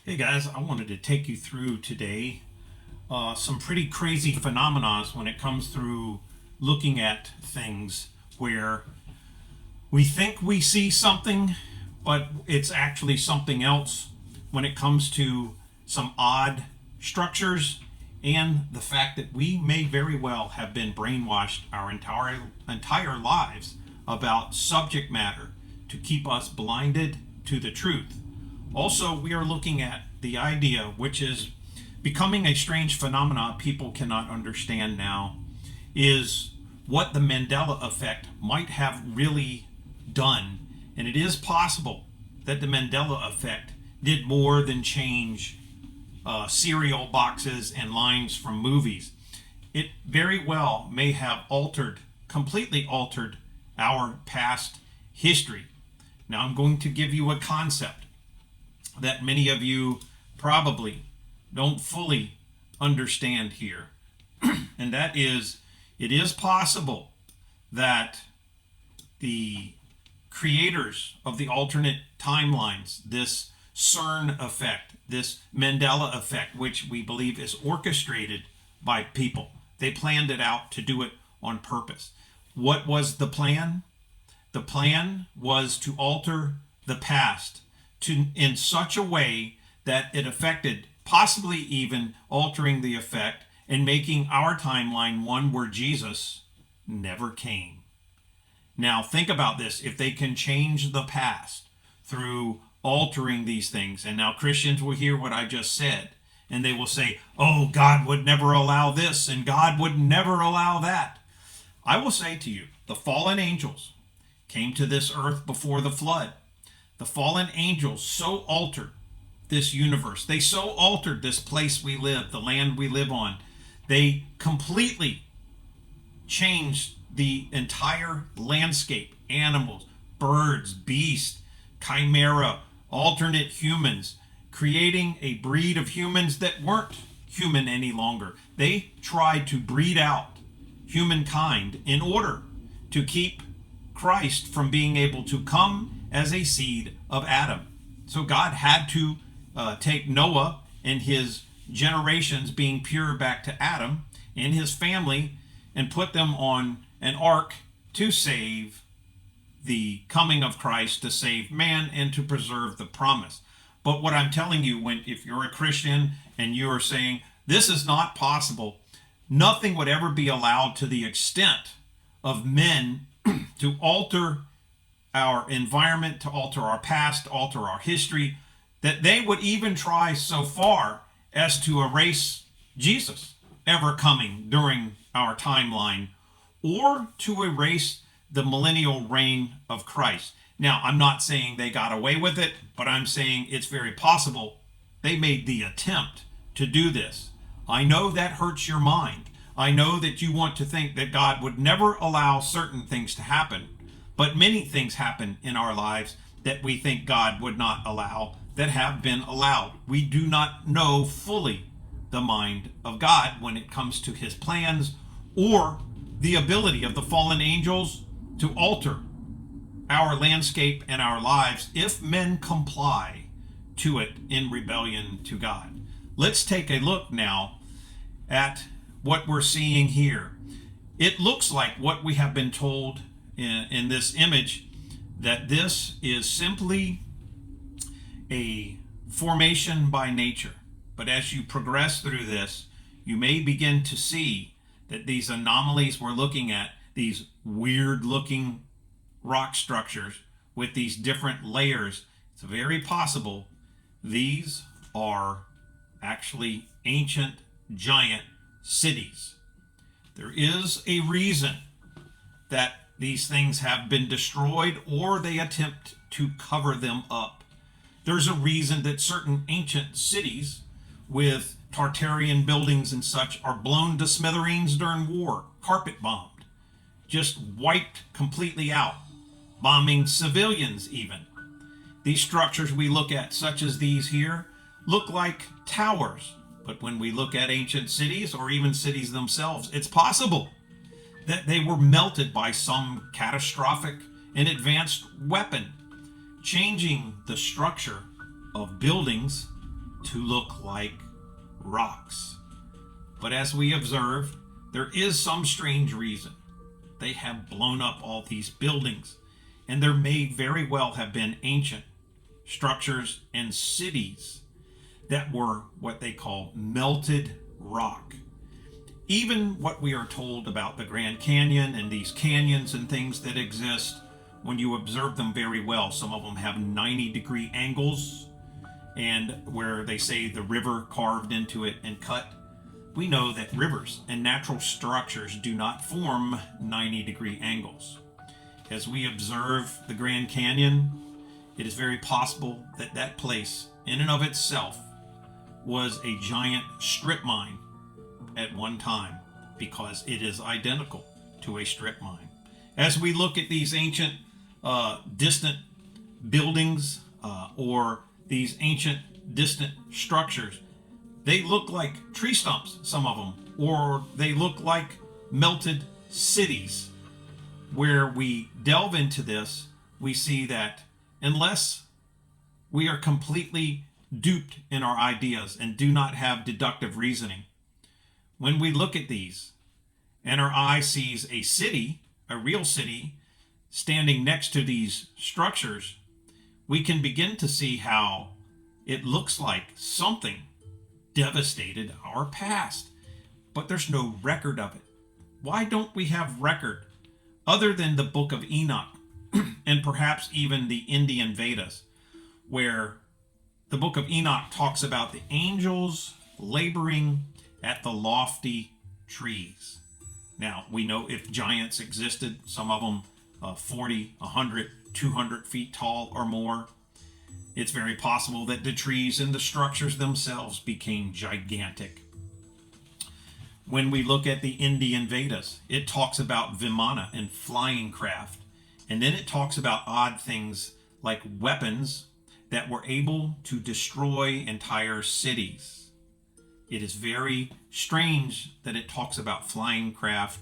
Hey guys, I wanted to take you through today some pretty crazy phenomena when it comes through looking at things where we think we see something, but it's actually something else when it comes to some odd structures and the fact that we may very well have been brainwashed our entire lives about subject matter to keep us blinded to the truth. Also, we are looking at the idea, which is becoming a strange phenomenon people cannot understand now, is what the Mandela effect might have really done. And it is possible that the Mandela effect did more than change cereal boxes and lines from movies. It very well may have completely altered our past history. Now, I'm going to give you a concept that many of you probably don't fully understand here. And that is, it is possible that the creators of the alternate timelines, this CERN effect, this Mandela effect, which we believe is orchestrated by people, they planned it out to do it on purpose. What was the plan? The plan was to alter the past in such a way that it affected, possibly even altering the effect and making our timeline one where Jesus never came. Now think about this. If they can change the past through altering these things, and now Christians will hear what I just said, and they will say, oh, God would never allow this, and God would never allow that. I will say to you, the fallen angels came to this earth before the flood. The fallen angels so altered this universe. They so altered this place we live, the land we live on. They completely changed the entire landscape. Animals, birds, beasts, chimera, alternate humans, creating a breed of humans that weren't human any longer. They tried to breed out humankind in order to keep Christ from being able to come as a seed of Adam. So God had to take Noah and his generations, being pure back to Adam, and his family, and put them on an ark to save the coming of Christ, to save man, and to preserve the promise. But what I'm telling you, if you're a Christian and you are saying this is not possible, nothing would ever be allowed to the extent of men to alter our environment, to alter our past, to alter our history, that they would even try so far as to erase Jesus ever coming during our timeline, or to erase the millennial reign of Christ. Now, I'm not saying they got away with it, but I'm saying it's very possible they made the attempt to do this. I know that hurts your mind. I know that you want to think that God would never allow certain things to happen. But many things happen in our lives that we think God would not allow, that have been allowed. We do not know fully the mind of God when it comes to his plans, or the ability of the fallen angels to alter our landscape and our lives if men comply to it in rebellion to God. Let's take a look now at what we're seeing here. It looks like what we have been told in this image, that this is simply a formation by nature. But as you progress through this, you may begin to see that these anomalies we're looking at, these weird looking rock structures with these different layers, it's very possible these are actually ancient giant cities. There is a reason that these things have been destroyed, or they attempt to cover them up. There's a reason that certain ancient cities with Tartarian buildings and such are blown to smithereens during war, carpet bombed, just wiped completely out, bombing civilians even. These structures we look at, such as these here, look like towers. But when we look at ancient cities, or even cities themselves, it's possible that they were melted by some catastrophic and advanced weapon, changing the structure of buildings to look like rocks. But as we observe, there is some strange reason. They have blown up all these buildings, and there may very well have been ancient structures and cities that were what they call melted rock. Even what we are told about the Grand Canyon and these canyons and things that exist, when you observe them very well, some of them have 90-degree angles, and where they say the river carved into it and cut. We know that rivers and natural structures do not form 90-degree angles. As we observe the Grand Canyon, it is very possible that that place, in and of itself, was a giant strip mine at one time, because it is identical to a strip mine. As we look at these ancient, distant buildings or these ancient, distant structures, they look like tree stumps, some of them, or they look like melted cities. Where we delve into this, we see that unless we are completely duped in our ideas and do not have deductive reasoning, when we look at these and our eye sees a city, a real city, standing next to these structures, we can begin to see how it looks like something devastated our past, but there's no record of it. Why don't we have record other than the book of Enoch and perhaps even the Indian Vedas, where the book of Enoch talks about the angels laboring at the lofty trees? Now, we know if giants existed, some of them 40, 100, 200 feet tall or more, it's very possible that the trees and the structures themselves became gigantic. When we look at the Indian Vedas, it talks about Vimana and flying craft. And then it talks about odd things like weapons that were able to destroy entire cities. It is very strange that it talks about flying craft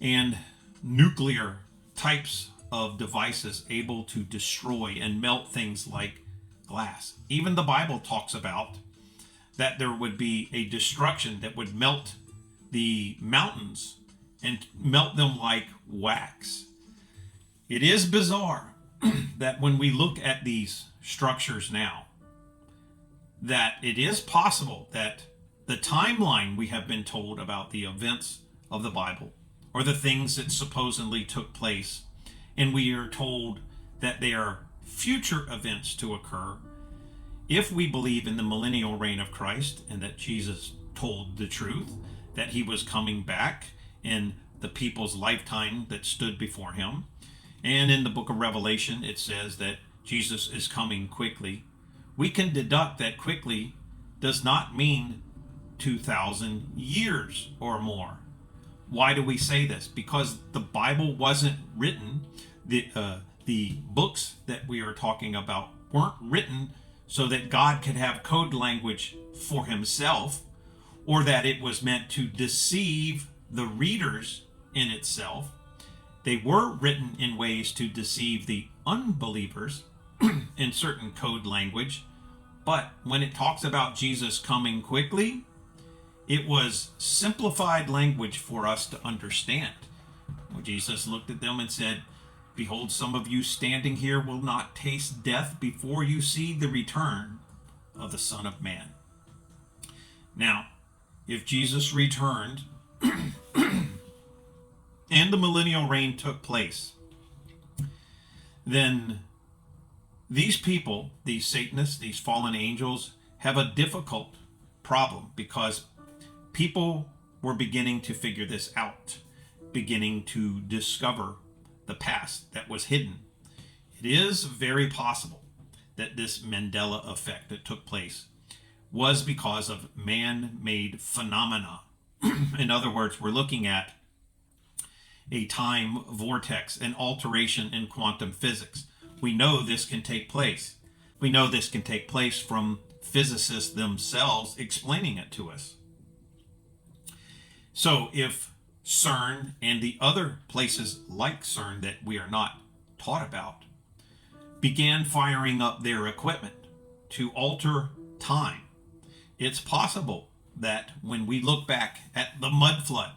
and nuclear types of devices able to destroy and melt things like glass. Even the Bible talks about that there would be a destruction that would melt the mountains and melt them like wax. It is bizarre that when we look at these structures now, that it is possible that the timeline we have been told about the events of the Bible, or the things that supposedly took place, and we are told that they are future events to occur, if we believe in the millennial reign of Christ and that Jesus told the truth, that he was coming back in the people's lifetime that stood before him. And in the book of Revelation, it says that Jesus is coming quickly. We can deduct that quickly does not mean 2,000 years or more. Why do we say this? Because the Bible wasn't written, the books that we are talking about weren't written so that God could have code language for himself, or that it was meant to deceive the readers in itself. They were written in ways to deceive the unbelievers in certain code language. But when it talks about Jesus coming quickly, it was simplified language for us to understand. When Jesus looked at them and said, "Behold, some of you standing here will not taste death before you see the return of the Son of Man." Now, if Jesus returned and the millennial reign took place, then these people, these Satanists, these fallen angels, have a difficult problem, because people were beginning to figure this out, beginning to discover the past that was hidden. It is very possible that this Mandela effect that took place was because of man-made phenomena. In other words, we're looking at a time vortex, an alteration in quantum physics. We know this can take place. We know this can take place from physicists themselves explaining it to us. So if CERN and the other places like CERN that we are not taught about began firing up their equipment to alter time. It's possible that when we look back at the mud flood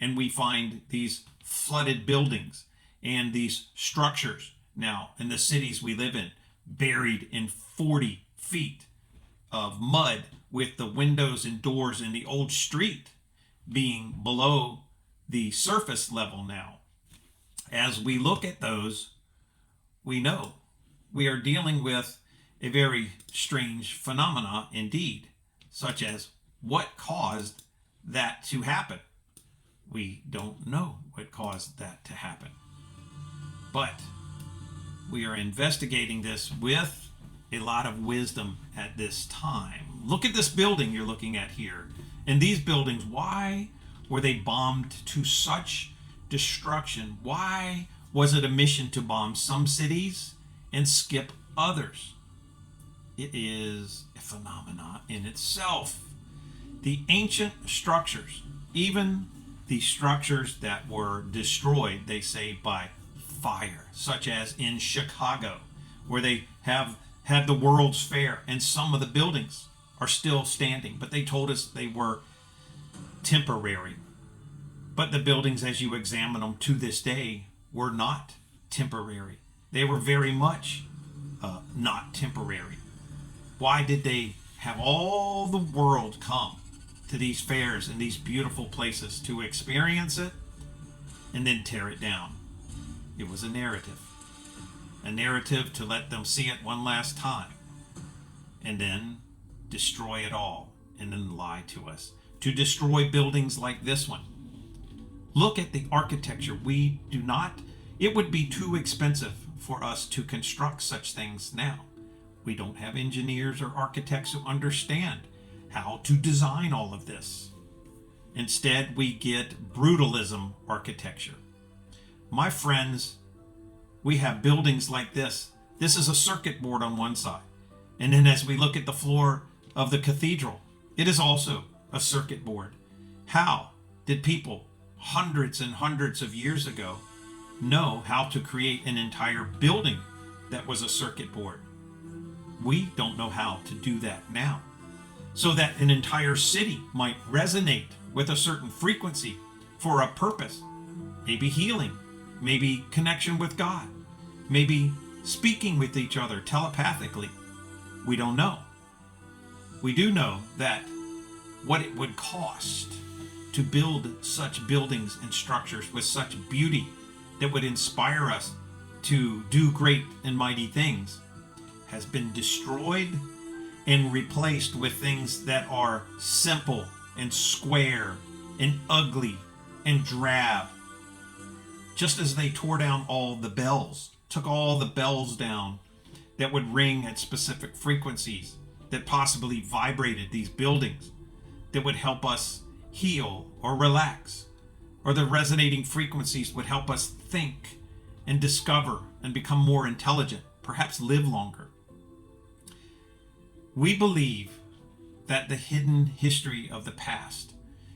and we find these flooded buildings and these structures now in the cities we live in, buried in 40 feet of mud, with the windows and doors in the old street being below the surface level now. As we look at those, we know we are dealing with a very strange phenomena indeed, such as what caused that to happen. We don't know what caused that to happen. But we are investigating this with a lot of wisdom at this time. Look at this building you're looking at here. And these buildings, why were they bombed to such destruction? Why was it a mission to bomb some cities and skip others? It is a phenomenon in itself. The ancient structures, even the structures that were destroyed, they say, by fire, such as in Chicago, where they have had the World's Fair, and some of the buildings are still standing, but they told us they were temporary. But the buildings, as you examine them to this day, were not temporary. They were very much not temporary. Why did they have all the world come to these fairs and these beautiful places to experience it and then tear it down? It was a narrative to let them see it one last time and then destroy it all and then lie to us, to destroy buildings like this one. Look at the architecture. It would be too expensive for us to construct such things now. We don't have engineers or architects who understand how to design all of this. Instead, we get brutalism architecture. My friends, we have buildings like this. This is a circuit board on one side. And then as we look at the floor of the cathedral, it is also a circuit board. How did people hundreds and hundreds of years ago know how to create an entire building that was a circuit board? We don't know how to do that now. So that an entire city might resonate with a certain frequency for a purpose. Maybe healing, maybe connection with God, maybe speaking with each other telepathically. We don't know. We do know that what it would cost to build such buildings and structures with such beauty that would inspire us to do great and mighty things has been destroyed and replaced with things that are simple and square and ugly and drab. Just as they tore down all the bells, took all the bells down that would ring at specific frequencies that possibly vibrated these buildings, that would help us heal or relax, or the resonating frequencies would help us think and discover and become more intelligent, perhaps live longer. We believe that the hidden history of the past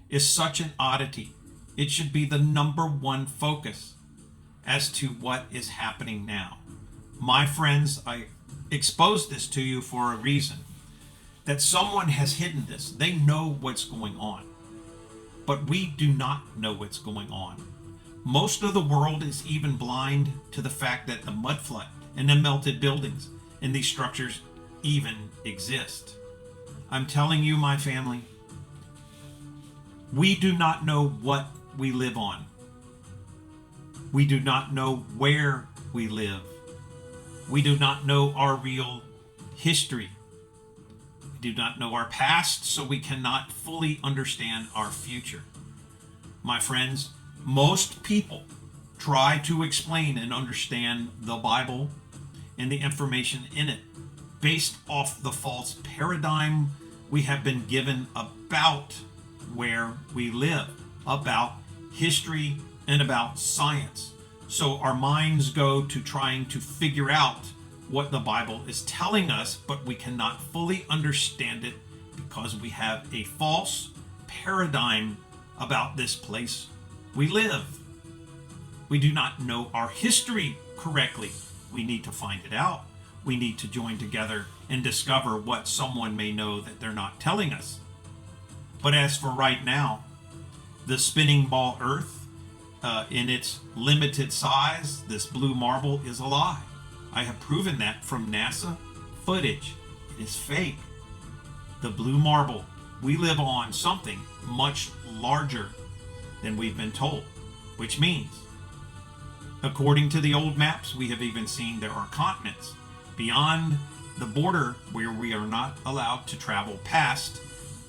is such an oddity. It should be the number one focus as to what is happening now. My friends, I exposed this to you for a reason. That someone has hidden this. They know what's going on. But we do not know what's going on. Most of the world is even blind to the fact that the mud flood and the melted buildings and these structures even exist. I'm telling you, my family, we do not know what we live on. We do not know where we live. We do not know our real history. We do not know our past, so we cannot fully understand our future. My friends, most people try to explain and understand the Bible and the information in it based off the false paradigm we have been given about where we live, about history and about science. So our minds go to trying to figure out what the Bible is telling us, but we cannot fully understand it because we have a false paradigm about this place we live. We do not know our history correctly. We need to find it out. we need to join together and discover what someone may know that they're not telling us. But as for right now, the spinning ball Earth, in its limited size, this blue marble is a lie. I have proven that from NASA footage. It is fake. The blue marble, we live on something much larger than we've been told, which means, according to the old maps, we have even seen there are continents beyond the border where we are not allowed to travel past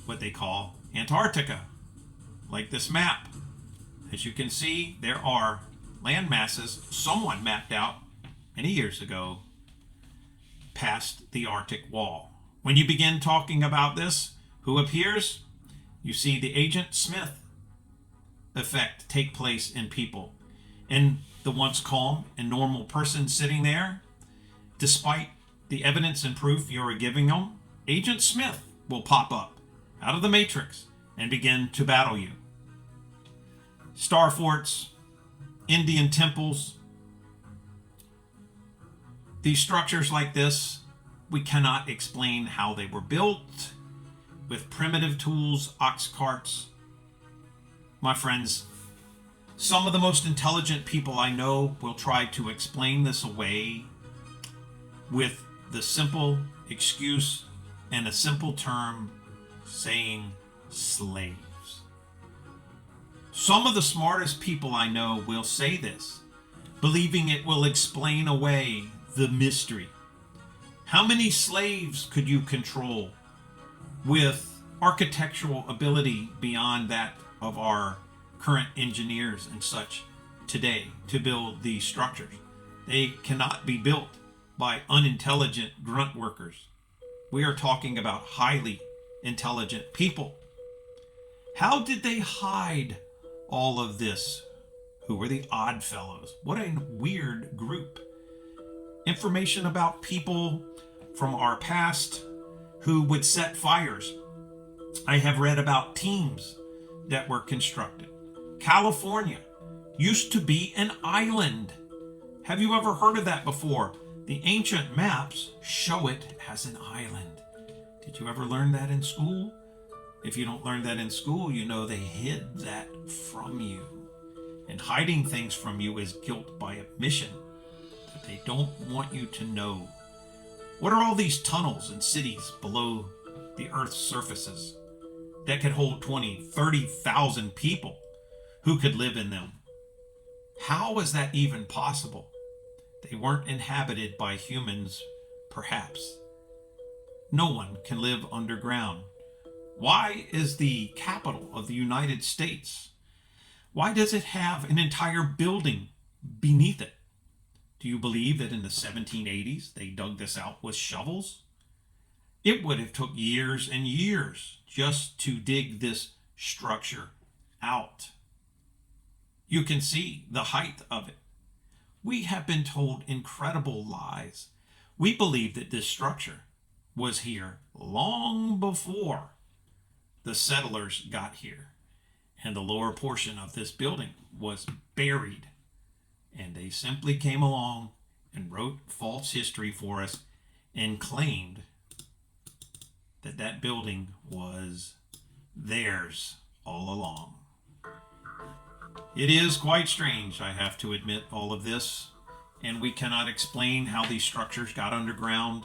what they call Antarctica, like this map. As you can see, there are land masses someone mapped out many years ago past the Arctic wall. When you begin talking about this, who appears? You see the Agent Smith effect take place in people. And the once calm and normal person sitting there, despite the evidence and proof you're giving them, Agent Smith will pop up out of the matrix and begin to battle you. Star forts, Indian temples, these structures like this, we cannot explain how they were built with primitive tools, ox carts. My friends, some of the most intelligent people I know will try to explain this away with the simple excuse and a simple term saying slaves. Some of the smartest people I know will say this, believing it will explain away the mystery. How many slaves could you control with architectural ability beyond that of our current engineers and such today to build these structures? They cannot be built by unintelligent grunt workers. We are talking about highly intelligent people. How did they hide all of this? Who were the odd fellows? What a weird group. Information about people from our past who would set fires. I have read about teams that were constructed. California used to be an island. Have you ever heard of that before? The ancient maps show it as an island. Did you ever learn that in school? If you don't learn that in school, you know they hid that from you. And hiding things from you is guilt by omission that they don't want you to know. What are all these tunnels and cities below the Earth's surfaces that could hold 20, 30,000 people who could live in them? How is that even possible? They weren't inhabited by humans, perhaps. No one can live underground. Why is the capital of the United States? Why does it have an entire building beneath it? Do you believe that in the 1780s they dug this out with shovels? It would have took years and years just to dig this structure out. You can see the height of it. We have been told incredible lies. We believe that this structure was here long before the settlers got here, and the lower portion of this building was buried, and they simply came along and wrote false history for us and claimed that that building was theirs all along. It is quite strange, I have to admit, all of this, and we cannot explain how these structures got underground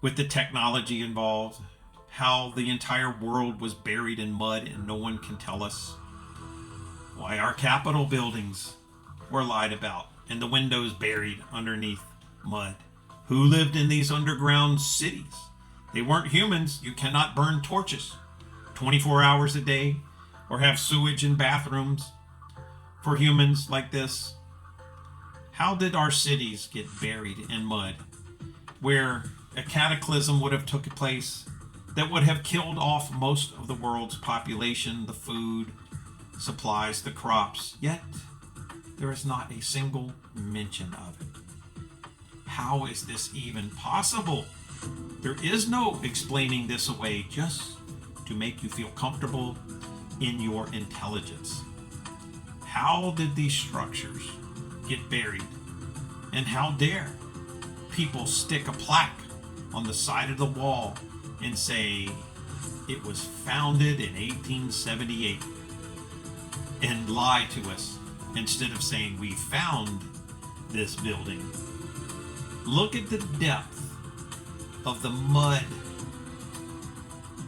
with the technology involved, how the entire world was buried in mud and no one can tell us, why our Capitol buildings were lied about and the windows buried underneath mud. Who lived in these underground cities? They weren't humans. You cannot burn torches 24 hours a day or have sewage in bathrooms for humans like this. How did our cities get buried in mud where a cataclysm would have taken place that would have killed off most of the world's population, the food, supplies, the crops, yet there is not a single mention of it? How is this even possible? There is no explaining this away just to make you feel comfortable in your intelligence. How did these structures get buried? And how dare people stick a plaque on the side of the wall and say it was founded in 1878 and lie to us instead of saying we found this building. Look at the depth of the mud.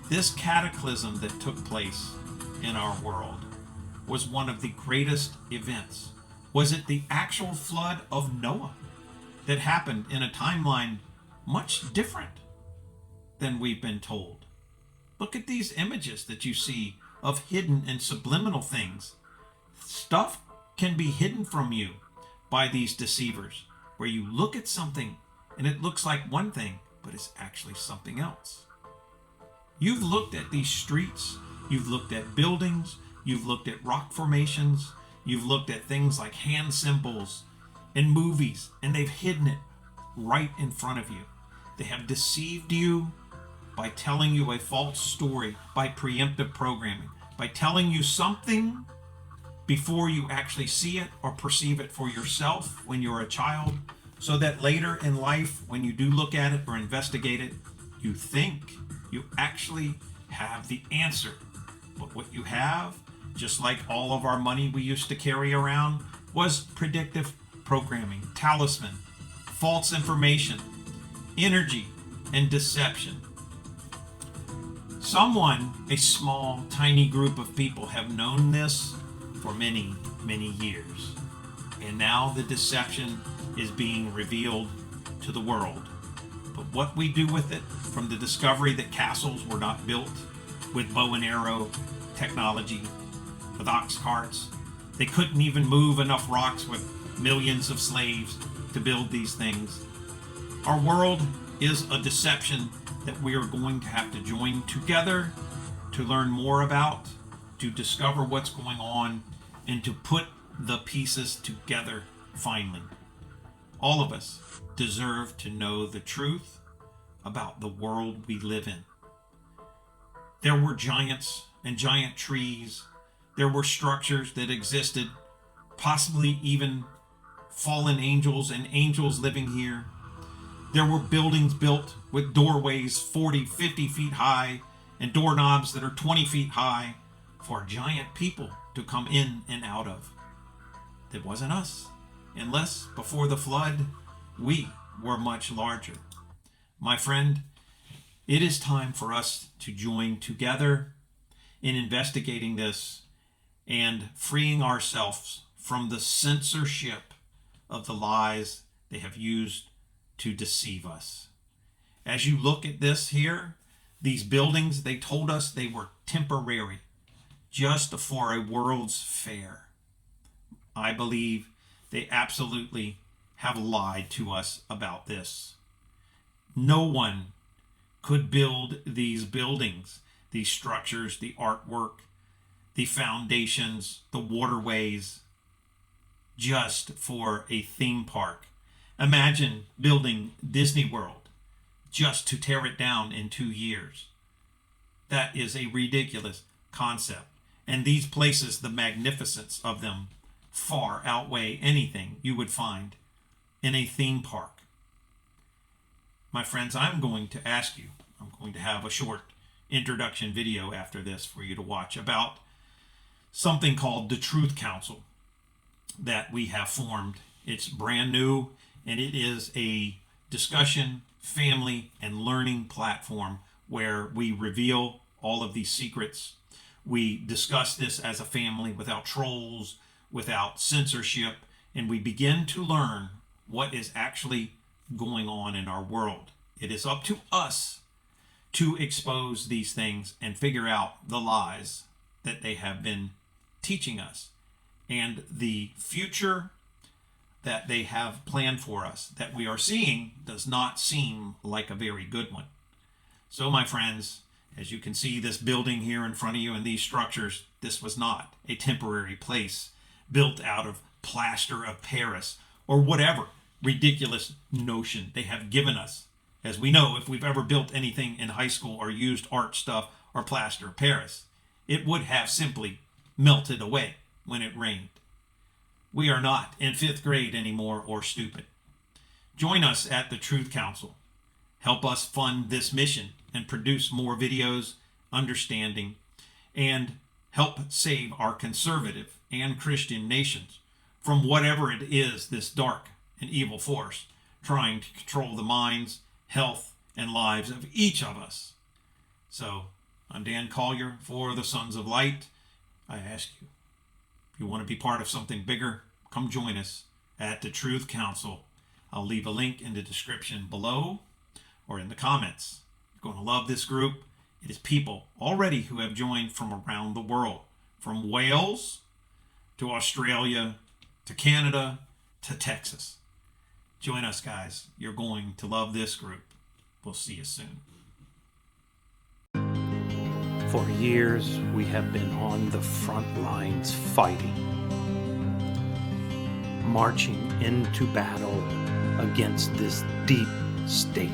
This cataclysm that took place in our world was one of the greatest events. Was it the actual flood of Noah that happened in a timeline much different than we've been told? Look at these images that you see of hidden and subliminal things. Stuff can be hidden from you by these deceivers, where you look at something and it looks like one thing, but it's actually something else. You've looked at these streets, you've looked at buildings, you've looked at rock formations, you've looked at things like hand symbols in movies, and they've hidden it right in front of you. They have deceived you by telling you a false story, by preemptive programming, by telling you something before you actually see it or perceive it for yourself when you're a child, so that later in life, when you do look at it or investigate it, you think you actually have the answer. But what you have, just like all of our money we used to carry around, was predictive programming, talisman, false information, energy, and deception. Someone, a small, tiny group of people, have known this for many, many years. And now the deception is being revealed to the world. But what we do with it, from the discovery that castles were not built with bow and arrow technology, with ox carts, they couldn't even move enough rocks with millions of slaves to build these things. Our world is a deception that we are going to have to join together to learn more about, to discover what's going on, and to put the pieces together finally. All of us deserve to know the truth about the world we live in. There were giants and giant trees. There were structures that existed, possibly even fallen angels and angels living here. There were buildings built with doorways 40, 50 feet high and doorknobs that are 20 feet high for giant people to come in and out of. It wasn't us, unless before the flood we were much larger. My friend, it is time for us to join together in investigating this and freeing ourselves from the censorship of the lies they have used to deceive us. As you look at this here, these buildings, they told us they were temporary, just for a world's fair. I believe they absolutely have lied to us about this. No one could build these buildings, these structures, the artwork, the foundations, the waterways, just for a theme park. Imagine building Disney World just to tear it down in 2 years. That is a ridiculous concept. And these places, the magnificence of them far outweigh anything you would find in a theme park. My friends, I'm going to ask you, I'm going to have a short introduction video after this for you to watch about something called the Truth Council that we have formed. It's brand new, and it is a discussion, family, and learning platform where we reveal all of these secrets. We discuss this as a family without trolls, without censorship, and we begin to learn what is actually going on in our world. It is up to us to expose these things and figure out the lies that they have been teaching us and the future that they have planned for us that we are seeing does not seem like a very good one. So, my friends, as you can see this building here in front of you and these structures, this was not a temporary place built out of plaster of Paris or whatever ridiculous notion they have given us. As we know, if we've ever built anything in high school or used art stuff or plaster of Paris, it would have simply melted away when it rained. We are not in 5th grade anymore or stupid. Join us at the Truth Council. Help us fund this mission and produce more videos, understanding, and help save our conservative and Christian nations from whatever it is, this dark and evil force trying to control the minds, health, and lives of each of us. So, I'm Dan Collier for the Sons of Light. I ask you, if you want to be part of something bigger, come join us at the Truth Council. I'll leave a link in the description below or in the comments. You're going to love this group. It is people already who have joined from around the world, from Wales to Australia to Canada to Texas. Join us, guys. You're going to love this group. We'll see you soon. For years, we have been on the front lines fighting, marching into battle against this deep state,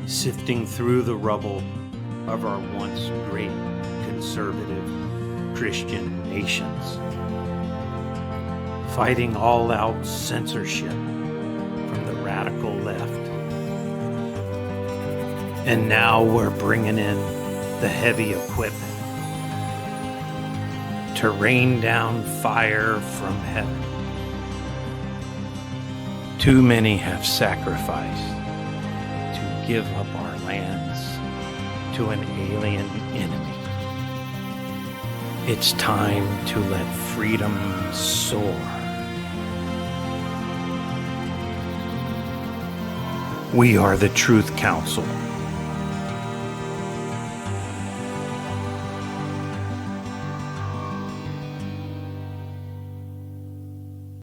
sifting through the rubble of our once great conservative Christian nations, fighting all-out censorship from the radical left. And now we're bringing in the heavy equipment to rain down fire from heaven. Too many have sacrificed to give up our lands to an alien enemy. It's time to let freedom soar. We are the Truth Council.